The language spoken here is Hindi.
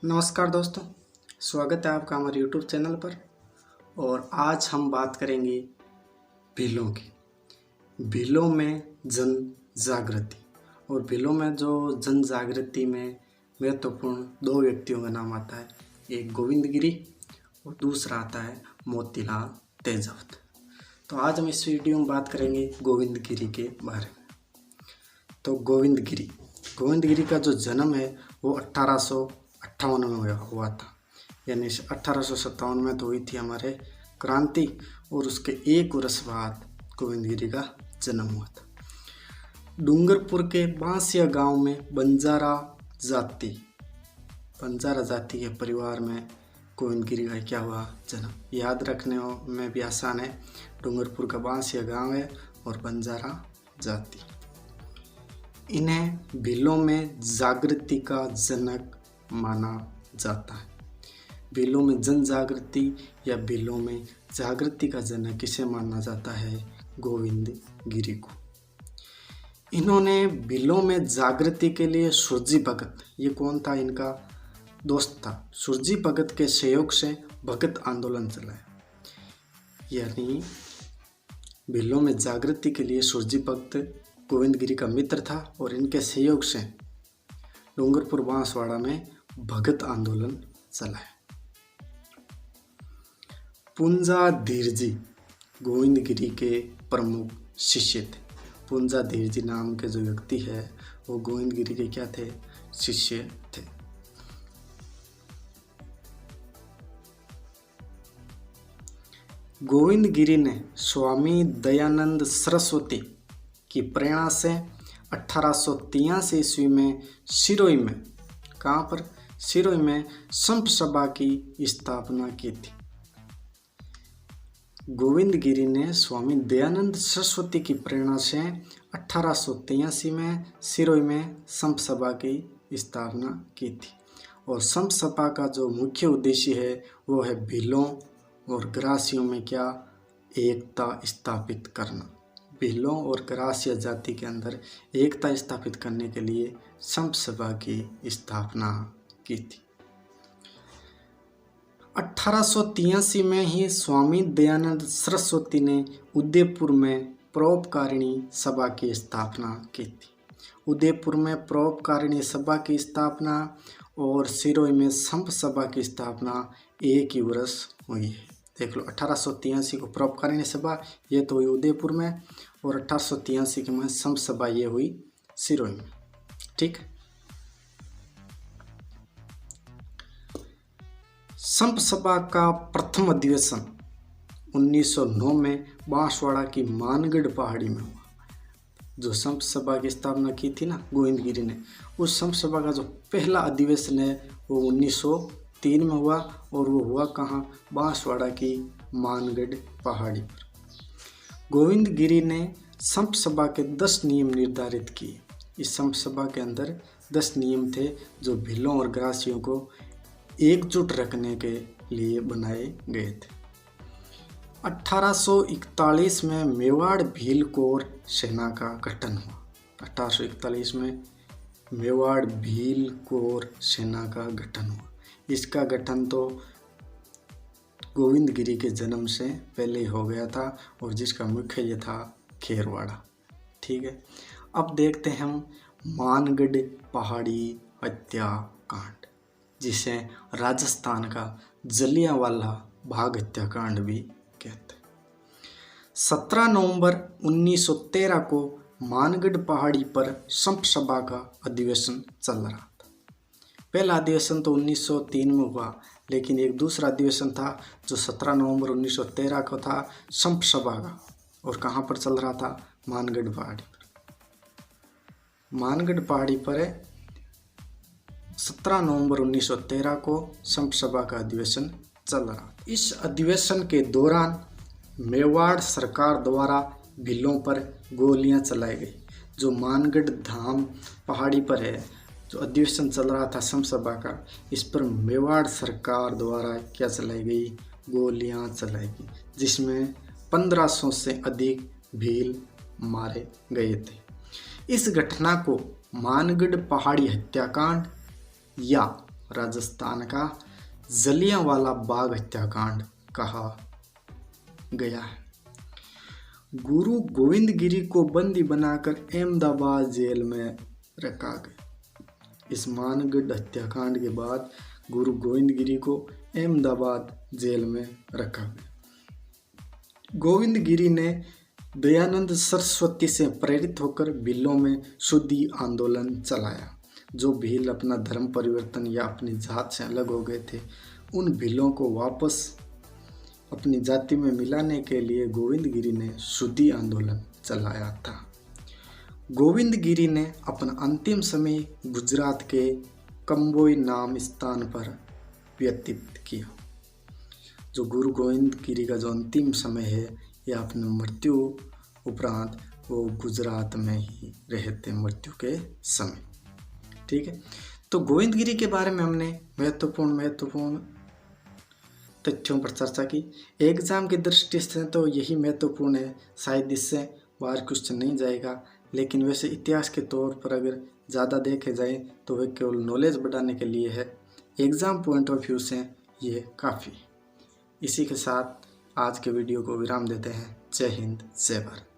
नमस्कार दोस्तों, स्वागत है आपका हमारे YouTube चैनल पर। और आज हम बात करेंगे भीलों की। भीलों में जन जागृति। और भीलों में जो जन जागृति में महत्वपूर्ण दो व्यक्तियों का नाम आता है, एक गोविंद गिरी और दूसरा आता है मोतीलाल तेजवत। तो आज हम इस वीडियो में बात करेंगे गोविंद गिरी के बारे में। तो गोविंद गिरी का जो जन्म है वो 1858 में हुआ था, यानी 1857 में तो हुई थी हमारे क्रांति, और उसके एक वर्ष बाद गोविंद गिरी का जन्म हुआ था। डूंगरपुर के बांसिया गांव में बंजारा जाति के परिवार में गोविंद गिरी का क्या हुआ जन्म। याद रखने में भी आसान है, डूंगरपुर का बांसिया गांव है और बंजारा जाति। इन्हें भीलों में जागृति का जनक माना जाता है। भीलों में जन जागृति या भीलों में जागृति का जनक किसे माना जाता है? गोविंद गिरी को। इन्होंने भीलों में जागृति के लिए सुरजी भगत, ये कौन था? इनका दोस्त था। सुरजी भगत के सहयोग से भगत आंदोलन चलाया। यानी भीलों में जागृति के लिए सुरजी भगत गोविंद गिरी का मित्र था और इनके सहयोग से डूंगरपुर बांसवाड़ा में भगत आंदोलन चलाया। पुंजा धीरजी गोविंद गिरी के प्रमुख शिष्य थे। पुंजा धीरजी नाम के जो व्यक्ति है वो गोविंद गिरी के क्या थे? शिष्य थे। गोविंद गिरी ने स्वामी दयानंद सरस्वती की प्रेरणा से 1883 ईस्वी में सिरोही में, कहाँ पर? सिरोही में संत सभा की स्थापना की थी। गोविंद गिरी ने स्वामी दयानंद सरस्वती की प्रेरणा से 1883 में सिरोही में संत सभा की स्थापना की थी। और संत सभा का जो मुख्य उद्देश्य है वो है भीलों और ग्रासियों में क्या? एकता स्थापित करना। भीलों और ग्रासिया जाति के अंदर एकता स्थापित करने के लिए संत सभा की स्थापना की थी। 1883 में ही स्वामी दयानंद सरस्वती ने उदयपुर में परोपकारिणी सभा की स्थापना की थी। उदयपुर में परोपकारिणी सभा की स्थापना और सिरोही में संत सभा की स्थापना एक ही वर्ष हुई है। देख लो, 1883 को परोपकारिणी सभा ये तो हुई उदयपुर में, और 1883 के में संत सभा ये हुई सिरोही में। ठीक। संत सभा का प्रथम अधिवेशन 1909 में बांसवाड़ा की मानगढ़ पहाड़ी में हुआ। जो संत सभा की स्थापना की थी ना गोविंद गिरी ने, उस संत सभा का जो पहला अधिवेशन है वो 1903 में हुआ, और वो हुआ कहाँ? बांसवाड़ा की मानगढ़ पहाड़ी पर। गोविंद गिरी ने संत सभा के 10 नियम निर्धारित किए। इस संत सभा के अंदर 10 नियम थे जो भीलों और ग्रासियों को एकजुट रखने के लिए बनाए गए थे। 1841 में मेवाड़ भील कोर सेना का गठन हुआ। 1841 में मेवाड़ भील कोर सेना का गठन हुआ। इसका गठन तो गोविंद गिरी के जन्म से पहले ही हो गया था, और जिसका मुख्य ये था खेरवाड़ा। ठीक है। अब देखते हैं हम मानगढ़ पहाड़ी हत्याकांड, जिसे राजस्थान का जलियांवाला बाग हत्याकांड भी कहते हैं। 17 नवंबर 1913 को मानगढ़ पहाड़ी पर संत सभा का अधिवेशन चल रहा था। पहला अधिवेशन तो 1903 में हुआ, लेकिन एक दूसरा अधिवेशन था जो 17 नवंबर 1913 को था संत सभा का, और कहाँ पर चल रहा था? मानगढ़ पहाड़ी पर। मानगढ़ पहाड़ी पर 17 नवंबर 1913 को संत सभा का अधिवेशन चल रहा था। इस अधिवेशन के दौरान मेवाड़ सरकार द्वारा भीलों पर गोलियां चलाई गई। जो मानगढ़ धाम पहाड़ी पर है, जो अधिवेशन चल रहा था संत सभा का, इस पर मेवाड़ सरकार द्वारा क्या चलाई गई? गोलियां चलाई गई, जिसमें 1500 से अधिक भील मारे गए थे। इस घटना को मानगढ़ पहाड़ी हत्याकांड या राजस्थान का जलियांवाला बाग हत्याकांड कहा गया है। गुरु गोविंद गिरी को बंदी बनाकर अहमदाबाद जेल में रखा गया। इस मानगढ़ हत्याकांड के बाद गुरु गोविंद गिरी को अहमदाबाद जेल में रखा गया। गोविंद गिरी ने दयानंद सरस्वती से प्रेरित होकर भीलों में शुद्धि आंदोलन चलाया। जो भील अपना धर्म परिवर्तन या अपनी जात से अलग हो गए थे, उन भीलों को वापस अपनी जाति में मिलाने के लिए गोविंद गिरी ने शुद्धि आंदोलन चलाया था। गोविंद गिरी ने अपना अंतिम समय गुजरात के कंबोई नाम स्थान पर व्यतीत किया। जो गुरु गोविंद गिरी का जो अंतिम समय है, यह अपनी मृत्यु उपरांत वो गुजरात में ही रहते मृत्यु के समय। ठीक है, तो गोविंद गिरी के बारे में हमने महत्वपूर्ण तथ्यों पर चर्चा की। एग्जाम की दृष्टि से तो यही महत्वपूर्ण है, शायद इससे बाहर क्वेश्चन नहीं जाएगा, लेकिन वैसे इतिहास के तौर पर अगर ज़्यादा देखे जाए तो वह केवल नॉलेज बढ़ाने के लिए है। एग्ज़ाम पॉइंट ऑफ व्यू से ये काफ़ी। इसी के साथ आज के वीडियो को विराम देते हैं। जय हिंद, जय भारत।